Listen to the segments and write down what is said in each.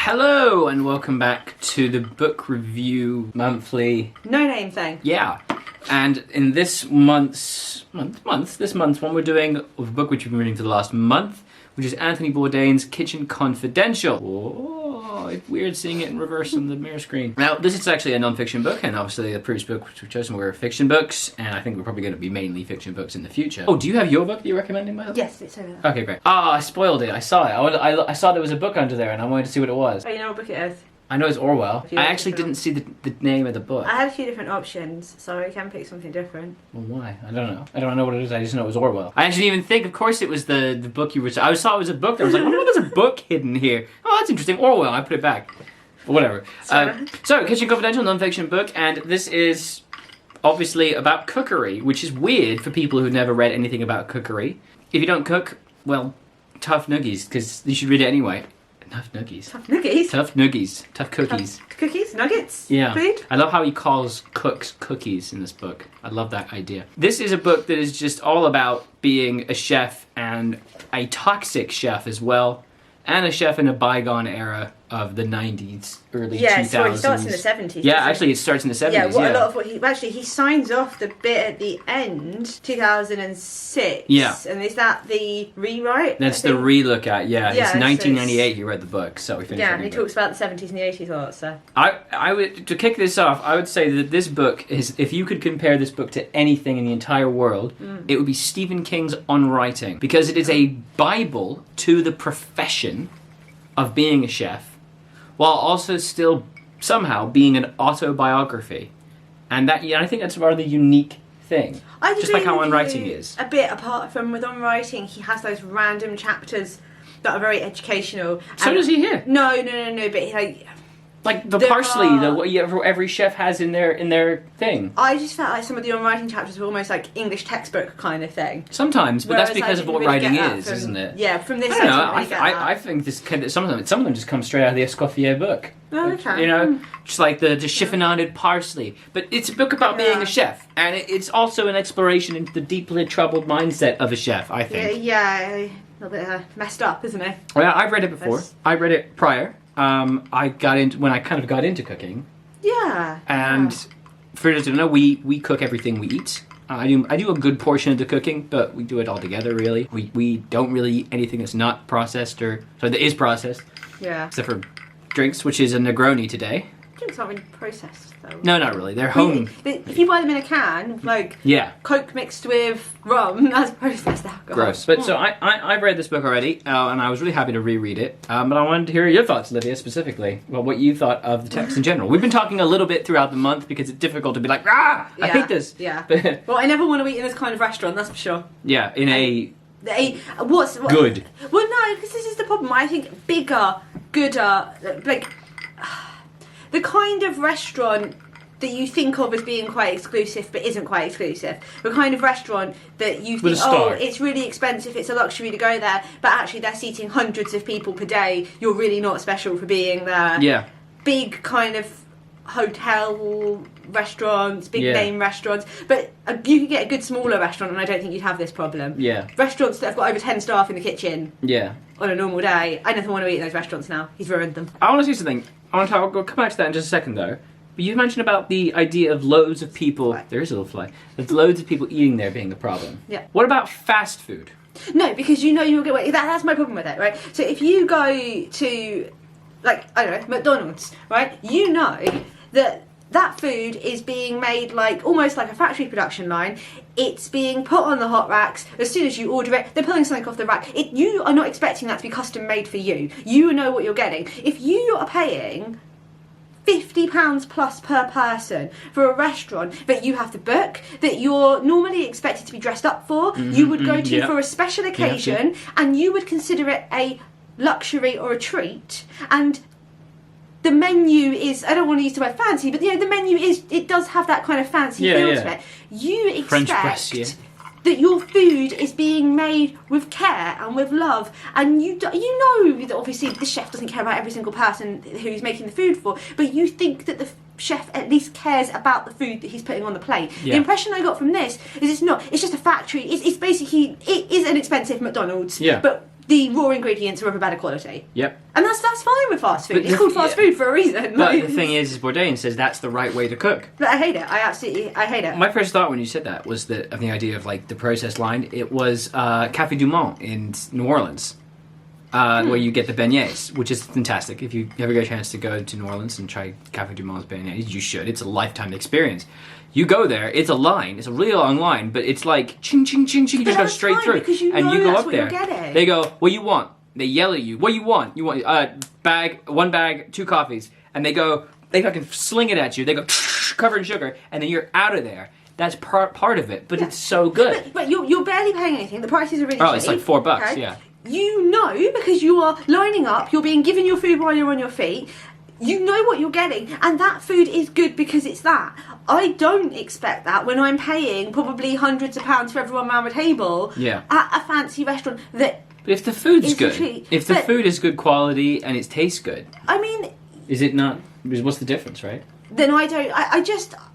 Hello and welcome back to the book review monthly. No name thing. Yeah, and in this month's one, we're doing a book which we've been reading for the last month, which is Anthony Bourdain's Kitchen Confidential. Oh, it's weird seeing it in reverse on the mirror screen. Now, this is actually a non-fiction book, and obviously the previous book which we've chosen were fiction books, and I think we're probably going to be mainly fiction books in the future. Oh, do you have your book that you're recommending, by the way? Yes, it's over there. Okay, great. Ah, I spoiled it. I saw it. I saw there was a book under there, and I wanted to see what it was. Oh, you know what book it is? I know it's Orwell. I actually didn't see the name of the book. I had a few different options, so I can pick something different. Well, why? I don't know. I don't know what it is. I just know it was Orwell. I actually didn't even think. Of course, it was the book you were. I saw it was a book. I was like, oh, there's a book hidden here. Oh, that's interesting. Orwell. I put it back. But whatever. So, Kitchen Confidential, non-fiction book, and this is obviously about cookery, which is weird for people who've never read anything about cookery. If you don't cook, well, tough noogies, because you should read it anyway. Tough noogies. Tough noogies? Tough noogies. Tough cookies. Cookies? Nuggets? Yeah. Food? I love how he calls cooks cookies in this book. I love that idea. This is a book that is just all about being a chef, and a toxic chef as well, and a chef in a bygone era of the 90s, early 2000s. Yeah, sorry, it starts in the 70s. Yeah, actually it starts in the 70s. Yeah, a lot of what he signs off the bit at the end, 2006. Yeah. And is that the rewrite? That's the relook at, yeah. Yeah, It's 1998 he read the book, so we finished yeah, reading and he the talks about the 70s and the 80s a lot, so. I would, to kick this off, I would say that this book is, if you could compare this book to anything in the entire world, it would be Stephen King's On Writing, because it is a bible to the profession of being a chef, while also still somehow being an autobiography. And that, yeah, I think that's a rather unique thing. Just like how On Writing is. A bit apart from with On Writing, he has those random chapters that are very educational. So does he here. No, but like the parsley that every chef has in their thing. I just felt like some of the On Writing chapters were almost like English textbook kind of thing. Sometimes, but Whereas that's because of what really writing is, isn't it? Yeah, from this. I don't know. I think this some of them just come straight out of the Escoffier book. Oh, okay. You know, just like the chiffonaded parsley. But it's a book about being a chef, and it's also an exploration into the deeply troubled mindset of a chef, I think. Yeah, a little bit messed up, isn't it? Well, I've read it before. I read it prior. I got into when I kind of got into cooking. Yeah. And for those who don't know, we cook everything we eat. I do a good portion of the cooking, but we do it all together. Really, we don't really eat anything that's not processed that is processed. Yeah. Except for drinks, which is a Negroni today. Drinks aren't really processed, though. No, not really. They're home. If you buy them in a can, like Coke mixed with rum, that's processed alcohol. Gross. But so I've read this book already, and I was really happy to reread it. But I wanted to hear your thoughts, Lydia, specifically. Well, what you thought of the text in general. We've been talking a little bit throughout the month because it's difficult to be like, I hate this. Yeah. Well, I never want to eat in this kind of restaurant, that's for sure. Yeah, in a... What? Good. Well, no, because this is the problem. I think bigger, gooder, like... The kind of restaurant that you think of as being quite exclusive but isn't quite exclusive. The kind of restaurant that you think, it's really expensive, it's a luxury to go there, but actually they're seating hundreds of people per day. You're really not special for being there. Yeah. Big kind of hotel restaurants, big name restaurants. But you could get a good smaller restaurant and I don't think you'd have this problem. Yeah. Restaurants that have got over 10 staff in the kitchen. Yeah. On a normal day. I never want to eat in those restaurants now. He's ruined them. I want to say something. I'll come back to that in just a second, though. But you mentioned about the idea of loads of people... There is a little fly. There's loads of people eating there being the problem. Yeah. What about fast food? No, because you know you'll get... That's my problem with it, right? So if you go to, like, I don't know, McDonald's, right? You know that food is being made like almost like a factory production line. It's being put on the hot racks. As soon as you order it, they're pulling something off the rack. You are not expecting that to be custom made for you. You know what you're getting. If you are paying £50 plus per person for a restaurant that you have to book, that you're normally expected to be dressed up for, you would go to for a special occasion, and you would consider it a luxury or a treat, and the menu is, I don't want to use the word fancy, but the menu it does have that kind of fancy feel to it. You expect that your food is being made with care and with love, and you know that obviously the chef doesn't care about every single person who he's making the food for, but you think that the chef at least cares about the food that he's putting on the plate. Yeah. The impression I got from this is it's just a factory. It's basically, it is an expensive McDonald's, but the raw ingredients are of a better quality. Yep. And that's fine with fast food. But It's called fast food for a reason. But the thing is Bourdain says that's the right way to cook. But I hate it. I hate it. My first thought when you said that was that of the idea of like the processed line. It was Café du Monde in New Orleans, where you get the beignets, which is fantastic. If you ever get a chance to go to New Orleans and try Café du Monde's beignets, you should. It's a lifetime experience. You go there, it's a line, it's a really long line, but it's like ching ching ching ching. You just go straight through, and you go that's up what there. You're getting. They go, "What do you want?" They yell at you. "What do you want?" You want one bag, 2 coffees, and they fucking sling it at you. They go covered in sugar, and then you're out of there. That's part of it, but it's so good. But you're barely paying anything. The prices are really cheap. Oh, it's like $4, okay? yeah. You know, because you are lining up, you're being given your food while you're on your feet. You know what you're getting, and that food is good because it's that. I don't expect that when I'm paying probably hundreds of pounds for everyone around the table at a fancy restaurant that. But if the food's good, if the but, food is good quality and it tastes good, I mean, is it not? What's the difference, right? Then I don't.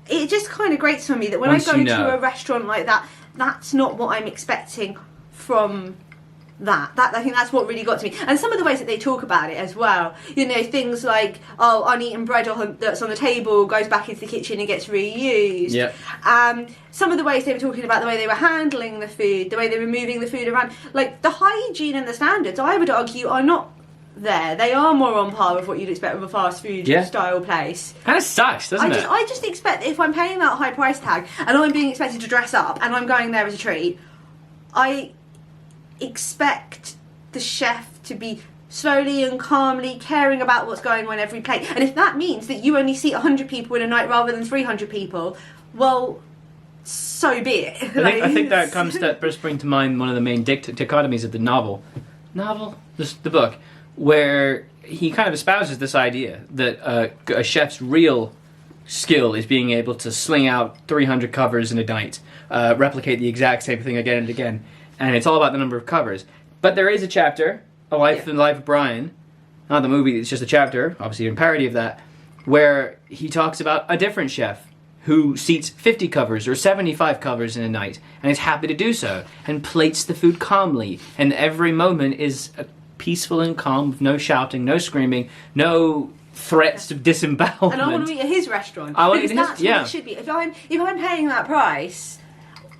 It just kind of grates on me that when Once I go you know. to a restaurant like that, that's not what I'm expecting from. That I think that's what really got to me, and some of the ways that they talk about it as well. You know, things like uneaten bread that's on the table goes back into the kitchen and gets reused. Yeah. Some of the ways they were talking about the way they were handling the food, the way they were moving the food around, like the hygiene and the standards. I would argue are not there. They are more on par with what you'd expect with a fast food style place. Kind of sucks, doesn't it? I just expect that if I'm paying that high price tag and I'm being expected to dress up and I'm going there as a treat, I expect the chef to be slowly and calmly caring about what's going on every plate. And if that means that you only seat 100 people in a night rather than 300 people, well, so be it. I think that comes to bring to mind one of the main dichotomies of the novel, the book, where he kind of espouses this idea that a chef's real skill is being able to sling out 300 covers in a night, replicate the exact same thing again and again. And it's all about the number of covers. But there is a chapter, A Life in the Life of Brian, not the movie, it's just a chapter, obviously a parody of that, where he talks about a different chef who seats 50 covers or 75 covers in a night, and is happy to do so, and plates the food calmly, and every moment is peaceful and calm, with no shouting, no screaming, no threats of disembowelment. And I want to eat at his restaurant. I want to eat at that's his, what it should be. If I'm paying that price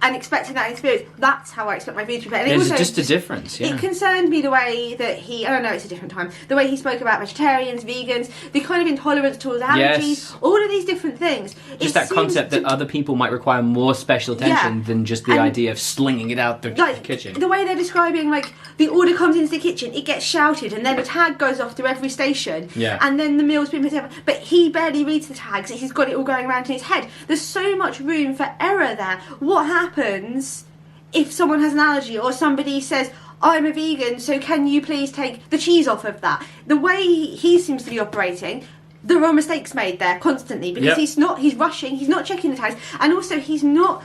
and expecting that experience, that's how I expect my food to be. And There's just a difference, yeah. It concerned me the way that he, I don't know, it's a different time, the way he spoke about vegetarians, vegans, the kind of intolerance towards allergies, all of these different things. Just that concept that other people might require more special attention than just the idea of slinging it out the kitchen. The way they're describing, like, the order comes into the kitchen, it gets shouted, and then a tag goes off to every station, and then the meal's been put together. But he barely reads the tags, he's got it all going around in his head. There's so much room for error there. What happens if someone has an allergy, or somebody says, I'm a vegan, so can you please take the cheese off of that? The way he seems to be operating, there are mistakes made there constantly, because he's rushing, he's not checking the tags, and also he's not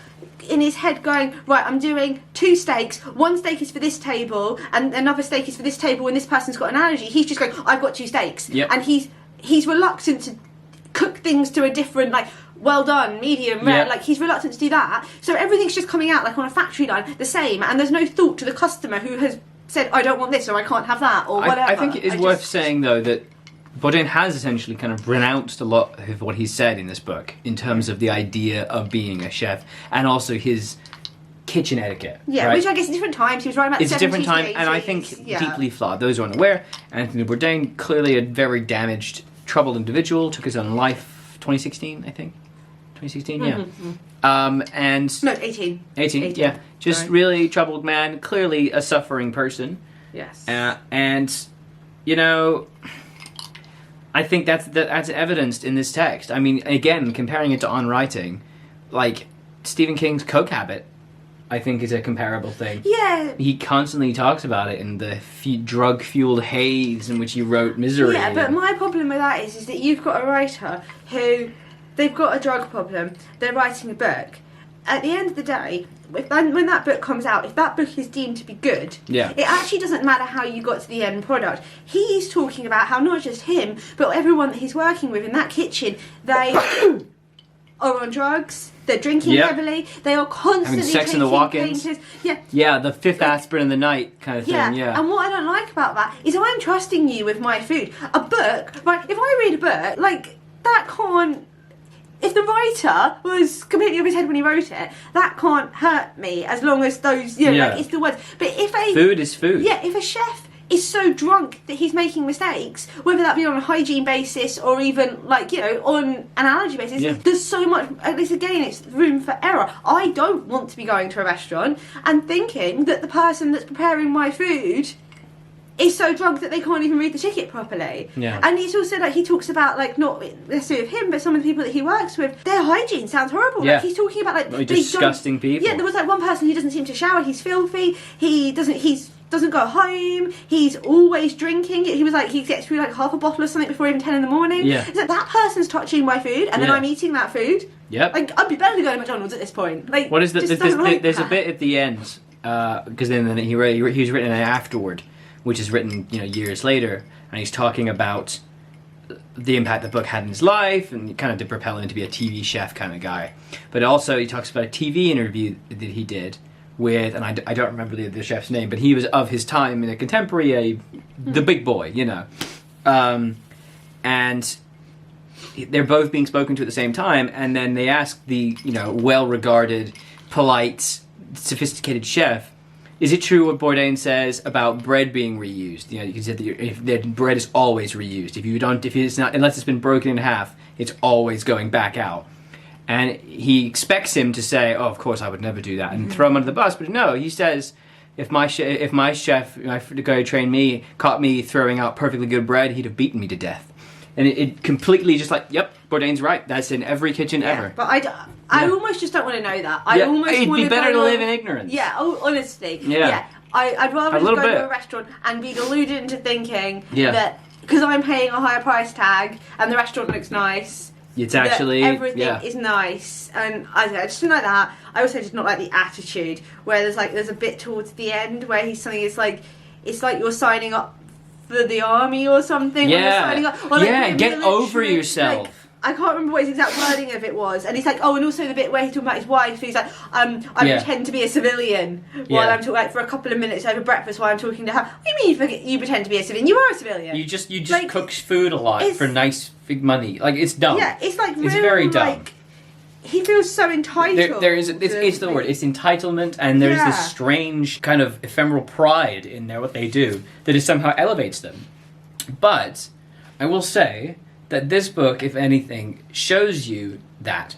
in his head going, right, I'm doing 2 steaks, 1 steak is for this table and another steak is for this table, and this person's got an allergy. He's just going, I've got 2 steaks, and he's reluctant to cook things to a different, like, well done, medium, rare, like, he's reluctant to do that. So everything's just coming out, like, on a factory line, the same, and there's no thought to the customer who has said, I don't want this, or I can't have that, or whatever. I think it is worth saying, though, that Bourdain has essentially kind of renounced a lot of what he said in this book in terms of the idea of being a chef, and also his kitchen etiquette. Yeah, right? Which I guess at different times, he was writing about it's the 70s, a different time, 80s, and I think deeply flawed. Those who aren't aware, Anthony Bourdain, clearly a very damaged, troubled individual, took his own life 2016, I think. 2016, and... No, 18. 18, yeah. Just really troubled man, clearly a suffering person. Yes. And, you know, I think that's evidenced in this text. I mean, again, comparing it to On Writing, like, Stephen King's Coke habit, I think, is a comparable thing. Yeah. He constantly talks about it in the drug-fueled haze in which he wrote Misery. Yeah, but my problem with that is that you've got a writer who, they've got a drug problem, they're writing a book. At the end of the day, when that book comes out, if that book is deemed to be good, it actually doesn't matter how you got to the end product. He's talking about how not just him, but everyone that he's working with in that kitchen, they are on drugs. They're drinking heavily. They are constantly having sex in the walk-ins. Yeah. Yeah, the fifth aspirin in the night kind of thing. Yeah. And what I don't like about that is I'm trusting you with my food. A book, right? If I read a book, like that can't. If the writer was completely off his head when he wrote it, that can't hurt me as long as those, like it's the words. But if food is food. Yeah, if a chef is so drunk that he's making mistakes, whether that be on a hygiene basis or even on an allergy basis, there's so much. At least again, it's room for error. I don't want to be going to a restaurant and thinking that the person that's preparing my food is so drunk that they can't even read the ticket properly. Yeah. And he's also he talks about not necessarily with him, but some of the people that he works with, their hygiene sounds horrible. Yeah. Like he's talking about really disgusting people. Yeah, there was one person who doesn't seem to shower. He's filthy. He doesn't go home. He's always drinking. He was he gets through half a bottle of something before even 10 in the morning. Yeah. It's that person's touching my food, and then I'm eating that food. Yep. I'd be better to go to McDonald's at this point. What is there's a bit at the end because then he was written an afterward, which is written years later, and he's talking about the impact the book had in his life and kind of to propel him to be a TV chef kind of guy. But also he talks about a TV interview that he did with, and I don't remember the chef's name, but he was of his time in a contemporary, the big boy, and they're both being spoken to at the same time, and then they ask the well-regarded, polite, sophisticated chef, is it true what Bourdain says about bread being reused? You can say that bread is always reused. If it's not, unless it's been broken in half, it's always going back out. And he expects him to say, "Oh, of course, I would never do that," and throw him under the bus. But no, he says, "If my chef, the guy who trained me, caught me throwing out perfectly good bread, he'd have beaten me to death." And it completely just yep, Bourdain's right. That's in every kitchen ever. But I almost just don't want to know that. It'd be better to live in ignorance. Yeah, honestly. Yeah. I'd rather just go to a restaurant and be deluded into thinking that because I'm paying a higher price tag and the restaurant looks nice, it's actually everything is nice. And I just didn't like that. I also did not like the attitude where there's a bit towards the end where it's like you're signing up for the army or something. Get over yourself. I can't remember what his exact wording of it was, and he's and also the bit where he's talking about his wife. He's I pretend to be a civilian while I'm talking for a couple of minutes over breakfast while I'm talking to her. What do you mean you pretend to be a civilian? You are a civilian. You just cook food a lot for nice big money. It's dumb. Yeah, it's it's very dumb. He feels so entitled. It's the word. It's entitlement, and there's this strange kind of ephemeral pride in what they do that somehow elevates them. But I will say that this book, if anything, shows you that.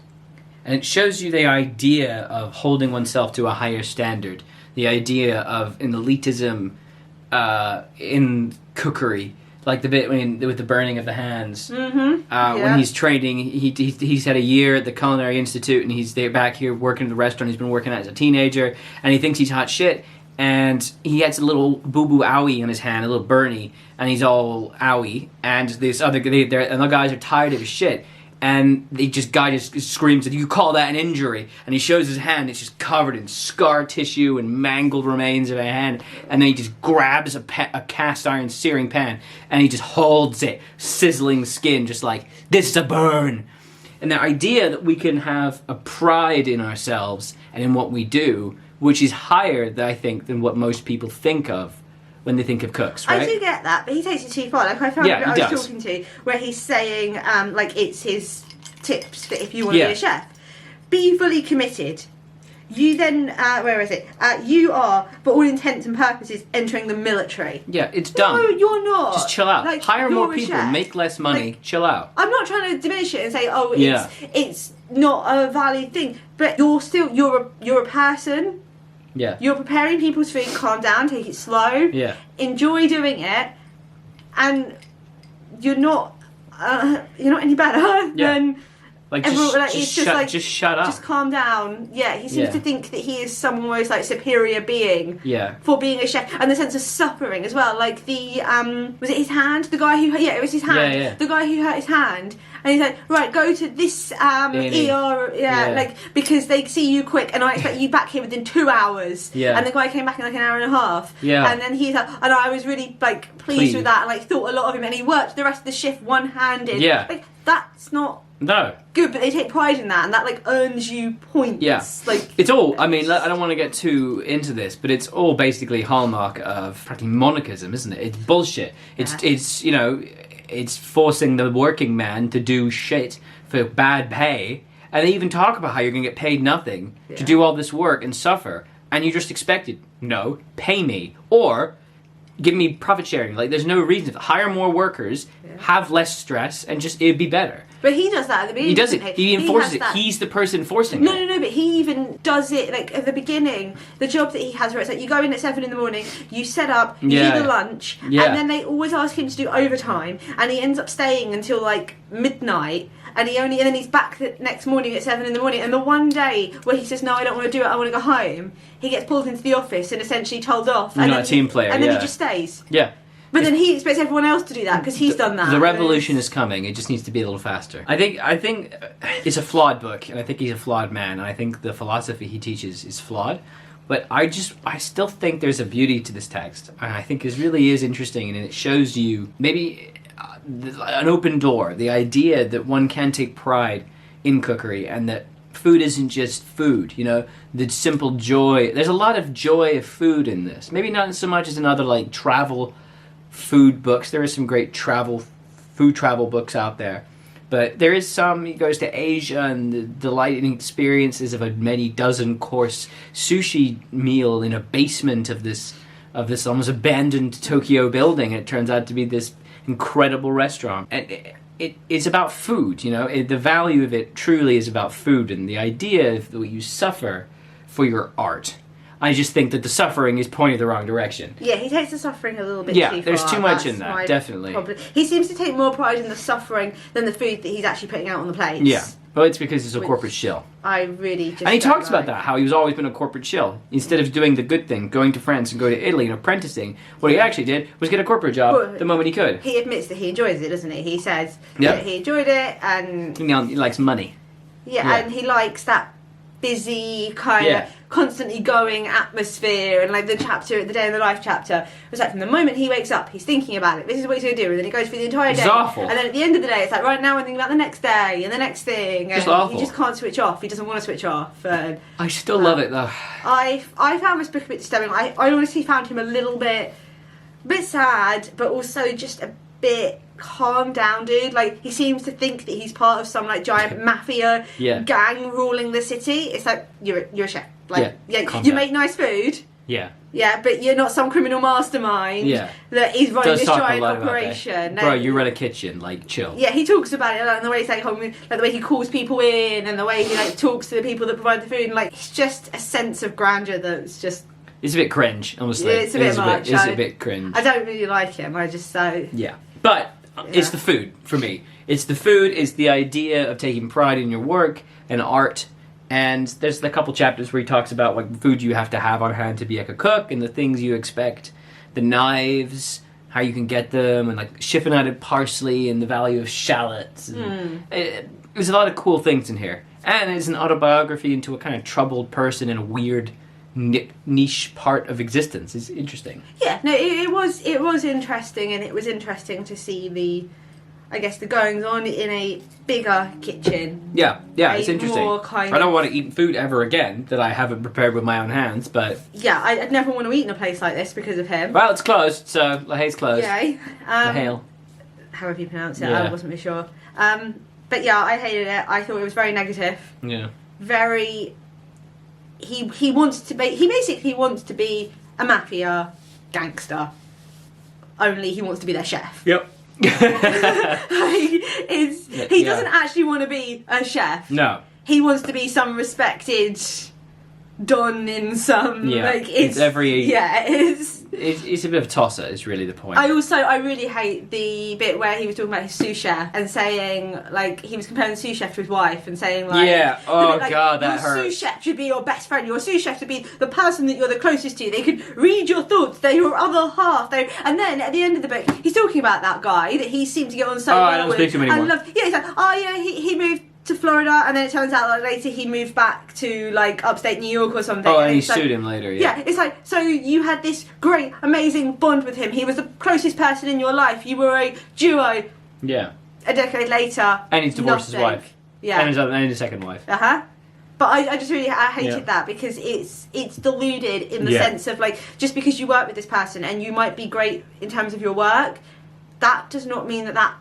And it shows you the idea of holding oneself to a higher standard, the idea of an elitism in cookery, like the bit with the burning of the hands. When he's training, he's had a year at the Culinary Institute, and he's back here working at the restaurant he's been working at as a teenager, and he thinks he's hot shit. And he has a little boo-boo owie in his hand, a little Bernie, and he's all owie. And this other and the guys are tired of his shit. And guy just screams that you call that an injury. And he shows his hand; it's just covered in scar tissue and mangled remains of a hand. And then he just grabs a cast iron searing pan, and he just holds it, sizzling skin, just this is a burn. And the idea that we can have a pride in ourselves and in what we do, which is higher, I think, than what most people think of when they think of cooks, right? I do get that, but he takes it too far. I found I was talking to where he's saying, it's his tips for if you want to be a chef. Be fully committed. You then, where is it? You are, for all intents and purposes, entering the military. Yeah, it's dumb. No, you're not. Just chill out. Hire more people, make less money, chill out. I'm not trying to diminish it and say, it's not a valid thing, but you're a person. Yeah. You're preparing people's food. Calm down. Take it slow. Yeah. Enjoy doing it, and you're not any better than everyone. Just shut up. Just calm down. Yeah. He seems to think that he is some almost superior being. Yeah. For being a chef, and the sense of suffering as well. Like the was it his hand? The guy who it was his hand. Yeah. The guy who hurt his hand. And he's right, go to this ER, because they see you quick, and I expect you back here within 2 hours. Yeah. And the guy came back in an hour and a half. Yeah. And then he's and I was really pleased with that, and thought a lot of him, and he worked the rest of the shift one-handed. Yeah. That's not No. Good, but they take pride in that, and that like earns you points. Yeah. Like It's all, I mean, I don't want to get too into this, but it's all basically hallmark of practically monarchism, isn't it? It's bullshit. It's you know, it's forcing the working man to do shit for bad pay, and they even talk about how you're going to get paid nothing to do all this work and suffer, and you just expected, no, pay me, or give me profit sharing. Like, there's no reason to hire more workers, have less stress, and just, it'd be better. But he does that at the beginning. He does it. He enforces it. That. He's the person forcing it. No, but he even does it, like, at the beginning, the job that he has where it's like, you go in at 7 in the morning, you set up, you do the lunch, and then they always ask him to do overtime, and he ends up staying until, like, midnight, and then he's back the next morning at 7 in the morning, and the one day where he says, no, I don't want to do it, I want to go home, he gets pulled into the office and essentially told off. You're not a team player, and then he just stays. Yeah. But then he expects everyone else to do that because he's done that. The revolution is coming. It just needs to be a little faster. I think it's a flawed book, and I think he's a flawed man, and I think the philosophy he teaches is flawed. But I still think there's a beauty to this text, and I think it really is interesting, and it shows you maybe an open door. The idea that one can take pride in cookery, and that food isn't just food. You know, the simple joy. There's a lot of joy of food in this. Maybe not so much as in other like travel food books. There are some great food travel books out there, but there is some. He goes to Asia and the delighting experiences of a many dozen course sushi meal in a basement of this almost abandoned Tokyo building. It turns out to be this incredible restaurant, and it's about food. You know, the value of it truly is about food, and the idea that you suffer for your art. I just think that the suffering is pointing the wrong direction. Yeah, he takes the suffering a little bit too far. Yeah, there's too much in that, definitely. Problem. He seems to take more pride in the suffering than the food that he's actually putting out on the plates. Yeah, well, it's because he's a corporate shill. I really just... And he talks about that, how he's always been a corporate shill. Instead of doing the good thing, going to France and going to Italy and apprenticing, what he actually did was get a corporate job the moment he could. He admits that he enjoys it, doesn't he? He says that he enjoyed it, and... You know, he likes money. Yeah, and he likes that busy kind of constantly going atmosphere, and like the day in the life chapter was like from the moment he wakes up he's thinking about it, this is what he's going to do, and then he goes through the entire day, and then at the end of the day it's like right now I'm thinking about the next day and the next thing, and he just can't switch off. He doesn't want to switch off, and I still love it though. I found this book a bit disturbing. I honestly found him a little bit sad, but also just a bit calm down dude. Like, he seems to think that he's part of some like giant mafia gang ruling the city. It's like, you're a chef, like you make nice food, but you're not some criminal mastermind that is running this giant operation. Bro, you run a kitchen, like, chill. Yeah, he talks about it, like, and the way he's like the way he calls people in, and the way he like talks to the people that provide the food, and like it's just a sense of grandeur that's just... It's a bit cringe, honestly. Yeah, it's a bit much. It's a bit cringe. I don't really like him. I just but it's the food for me. It's the food. It's the idea of taking pride in your work and art. And there's a couple chapters where he talks about like food you have to have on hand to be like a cook, and the things you expect, the knives, how you can get them, and like chiffonaded parsley and the value of shallots. There's a lot of cool things in here, and it's an autobiography into a kind of troubled person in a weird niche part of existence. Is interesting. Yeah, no, it was interesting, and it was interesting to see the goings on in a bigger kitchen. Yeah, it's interesting. I don't want to eat food ever again that I haven't prepared with my own hands, but yeah, I'd never want to eat in a place like this because of him. Well, it's closed, so La Haye's closed. Yeah, La Haye. However you pronounce it, I wasn't really sure. But yeah, I hated it. I thought it was very negative. Yeah. Very. He basically wants to be a mafia gangster, only he wants to be their chef. Yep. He doesn't actually want to be a chef. No. He wants to be some respected don in some it's a bit of a tosser is really the point. I really hate the bit where he was talking about his sous chef and saying, like, he was comparing the sous chef to his wife and saying, like, God, that hurts. Your sous chef should be your best friend. Your sous chef should be the person that you're the closest to. They could read your thoughts. They're your other half. And then at the end of the book, he's talking about that guy that he seemed to get on so well with. I don't speak to him anymore. He's like, he moved to Florida, and then it turns out like later he moved back to like upstate New York or something. And he sued him later. Yeah, it's like, so you had this great, amazing bond with him. He was the closest person in your life. You were a duo. Yeah. a decade later, And he's divorced his nothing. wife. Yeah. And his second wife. But I just really I hated that because it's deluded in the sense of like, just because you work with this person and you might be great in terms of your work, that does not mean that that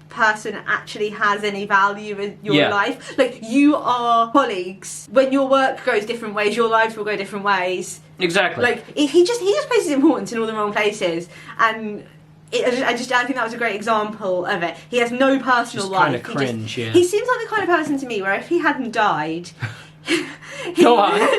person actually has any value in your life. Like, you are colleagues. When your work goes different ways, your lives will go different ways. Exactly. Like, he just places importance in all the wrong places, and I think that was a great example of it. He has no personal just life. Kind of cringe. He seems like the kind of person to me where if he hadn't died, Go on.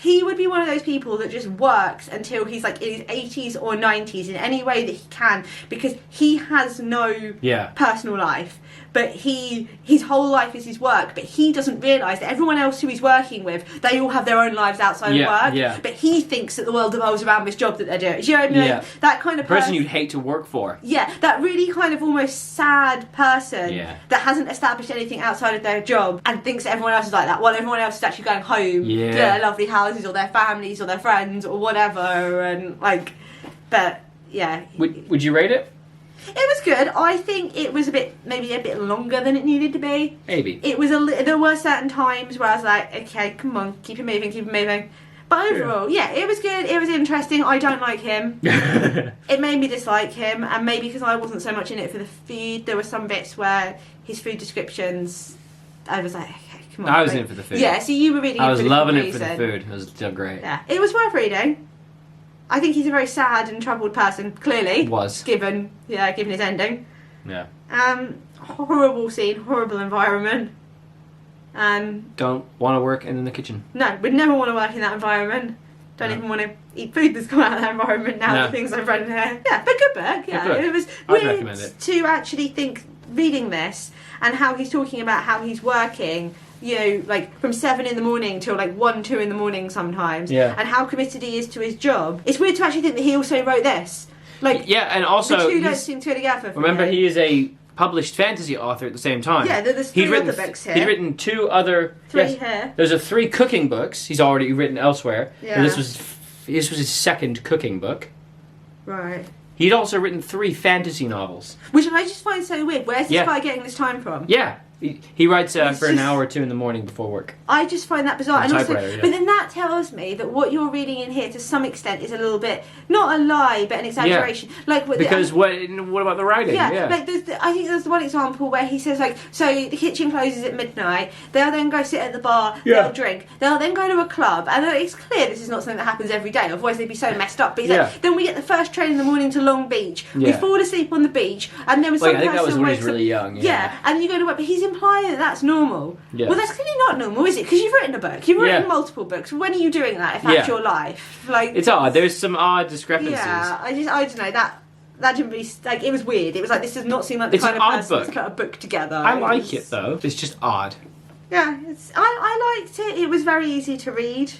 he would be one of those people that just works until he's like in his 80s or 90s in any way that he can, because he has no personal life. But his whole life is his work, but he doesn't realise that everyone else who he's working with, they all have their own lives outside of work. Yeah. But he thinks that the world revolves around this job that they're doing. Do you know what I mean? That kind of person you'd hate to work for. Yeah, that really kind of almost sad person that hasn't established anything outside of their job and thinks that everyone else is like that, while everyone else is actually going home to their lovely houses or their families or their friends or whatever, and like, but yeah. Would you rate it? It was good. I think it was maybe a bit longer than it needed to be. Maybe. It was there were certain times where I was like, okay, come on, keep it moving. But overall, it was good. It was interesting. I don't like him. It made me dislike him, and maybe because I wasn't so much in it for the food, there were some bits where his food descriptions, I was like, okay, come on. I was in it for the food. Yeah, so you were reading it for the food. I was loving it for the food. It was still great. Yeah, it was worth reading. I think he's a very sad and troubled person, clearly. Was. Given his ending. Yeah. Horrible scene, horrible environment. Don't want to work in the kitchen. No, we'd never want to work in that environment. Don't even want to eat food that's come out of that environment now, the things I've read in here. Yeah, but good book. Yeah, good book. It was weird to actually think, reading this, and how he's talking about how he's working, you know, like from 7 a.m. till like 1, 2 a.m. sometimes, and how committed he is to his job. It's weird to actually think that he also wrote this. Like, and also the two don't seem to go together. Remember, he is a published fantasy author at the same time. Yeah, there's 3 other books here. He's written 2 other... 3 here. There's 3 cooking books he's already written elsewhere. Yeah. And this was his second cooking book. Right. He'd also written 3 fantasy novels. Which I just find so weird. Where's this guy getting this time from? Yeah. He writes for an hour or 2 in the morning before work. I just find that bizarre. And also, but then that tells me that what you're reading in here to some extent is a little bit, not a lie, but an exaggeration. Like because what about the writing? Yeah. Like I think there's one example where he says like, so the kitchen closes at midnight. They'll then go sit at the bar. They'll drink. They'll then go to a club. And it's clear this is not something that happens every day. Otherwise they'd be so messed up. But he's like, then we get the first train in the morning to Long Beach. We fall asleep on the beach, and then some I think that was when he was really young. Yeah, and you go to work, but he's implying that that's normal. Yeah. Well, that's clearly not normal, is it? Because you've written a book. You've written multiple books. When are you doing that if that's your life? Like, it's odd. There's some odd discrepancies. Yeah, I don't know. That didn't really... Like, it was weird. It was like, this does not seem like the kind of person that's put a book together. I like it, though. It's just odd. Yeah, I liked it. It was very easy to read.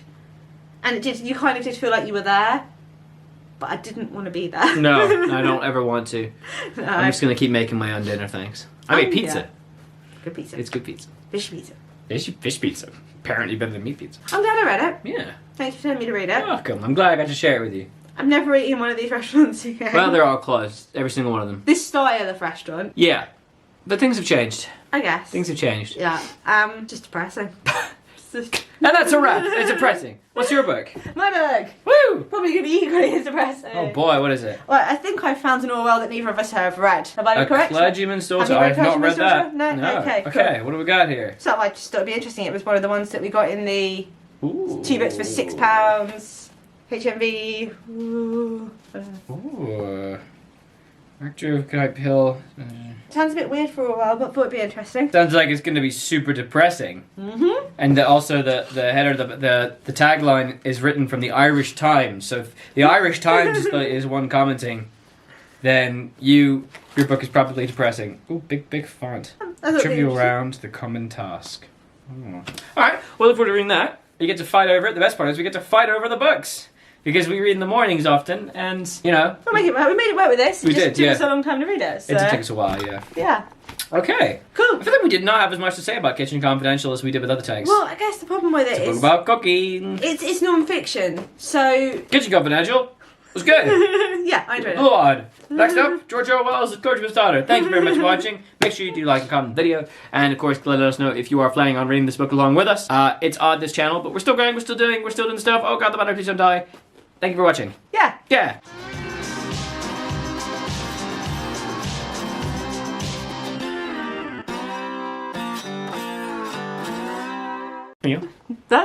And you kind of did feel like you were there. But I didn't want to be there. No, I don't ever want to. No. I'm just going to keep making my own dinner, thanks. I made pizza. Yeah. Good pizza. It's good pizza. Fish pizza. Fish pizza. Apparently better than meat pizza. I'm glad I read it. Yeah. Thank you for telling me to read it. You're welcome. I'm glad I got to share it with you. I've never eaten one of these restaurants again. Well, they're all closed. Every single one of them. This style of restaurant? Yeah. But things have changed. I guess. Things have changed. Yeah. Just depressing. And that's a wrap. It's depressing. What's your book? My book. Woo! Probably going to be equally as depressing. Oh boy, what is it? Well, I think I found an Orwell that neither of us have read. Have I been correct? Clergyman's Daughter. I have not read that. No. Okay. Cool. Okay. What do we got here? So I just thought it'd be interesting. It was one of the ones that we got in the 2 books for £6. HMV. Ooh. Actor of Guy Pill. Sounds a bit weird for a while, but thought it'd be interesting. Sounds like it's going to be super depressing. Mm-hmm. And also the header, the tagline is written from the Irish Times. So if the Irish Times is one commenting, then your book is probably depressing. Ooh, big font. Trivial round, the common task. Oh. All right. Well, if we're doing that, you get to fight over it. The best part is we get to fight over the books. Because we read in the mornings often, and, you know... We made it work with this. We did, took us a long time to read it. So. It did take us a while, yeah. Yeah. Okay. Cool. I feel like we did not have as much to say about Kitchen Confidential as we did with other tags. Well, I guess the problem with it is... It's about cooking. It's non-fiction, so... Kitchen Confidential. was good. Yeah, I enjoyed it. Lord. Next up, George Orwell's Coachman's Daughter. Thank you very much for watching. Make sure you do like and comment the video. And of course, let us know if you are planning on reading this book along with us. It's odd, this channel, but we're still going, we're still doing stuff. Oh god, the battery, please don't die. Thank you for watching. Yeah. Yeah. You? That?